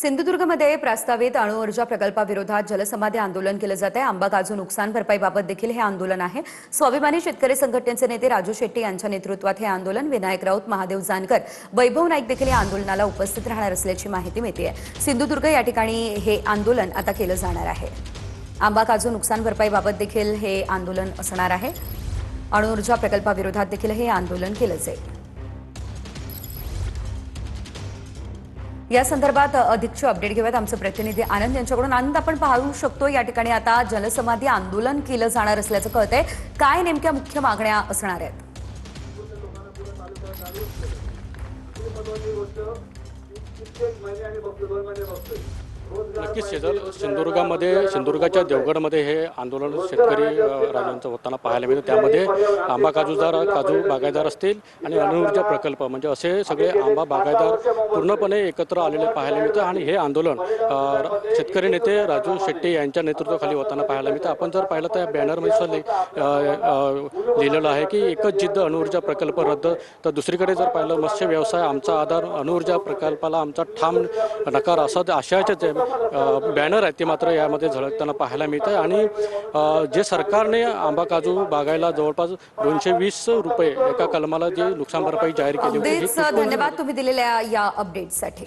सिंधुदुर्गमध्ये प्रस्तावित अणुऊर्जा प्रकल्पाविरोधात जलसमाधी आंदोलन केलं जात आहे। आंबा काजू नुकसान भरपाईबाबत देखील हे आंदोलन आहे। स्वाभिमानी शेतकरी संघटनेचे नेते राजू शेट्टी यांच्या नेतृत्वात हे आंदोलन, विनायक राऊत, महादेव जानकर, वैभव नाईक देखील या आंदोलनाला उपस्थित राहणार असल्याची माहिती मिळते। सिंधुदुर्ग या ठिकाणी हे आंदोलन आता केलं जाणार आहे। आंबा काजू नुकसान भरपाईबाबत देखील हे आंदोलन असणार आहे। अणुऊर्जा प्रकल्पाविरोधात देखील हे आंदोलन केलं जाईल। या संदर्भात अधिकची अपडेट घेऊयात आमचे प्रतिनिधी आनंद यांच्याकडून। आनंद, आपण पाहू शकतो या ठिकाणी आता जलसमाधी आंदोलन केलं जाणार असल्याचं कळतंय। काय नेमक्या मुख्य मागण्या असणार आहेत? नक्कीच सिंधुदुर्गामध्ये सिंधुदुर्गाच्या देवगडमध्ये हे आंदोलन शेतकरी राजांचं होताना पाहायला मिळतं। त्यामध्ये आंबा काजू बागायतदार असतील आणि अणुऊर्जा प्रकल्प म्हणजे असे सगळे आंबा बागायतदार पूर्णपणे एकत्र आलेले पाहायला मिळतं आणि हे आंदोलन शेतकरी नेते राजू शेट्टी यांच्या नेतृत्वाखाली होताना पाहायला मिळतं। आपण जर पाहिलं तर बॅनरमध्ये लिहिलेलं आहे की एकच जिद्द अणुऊर्जा प्रकल्प रद्द, तर दुसरीकडे जर पाहिलं मत्स्य व्यवसाय आमचा आधार, अणुऊर्जा प्रकल्पाला आमचा ठाम नकार, असं आशयाचे बॅनर आहेत ते मात्र यामध्ये झळकताना पाहायला मिळतं। आणि जे सरकारने आंबा काजू बागायला जवळपास 220 रुपये एका कलमाला जे नुकसान भरपाई जाहीर केली होती। धन्यवाद तुम्ही दिलेल्या या अपडेटसाठी।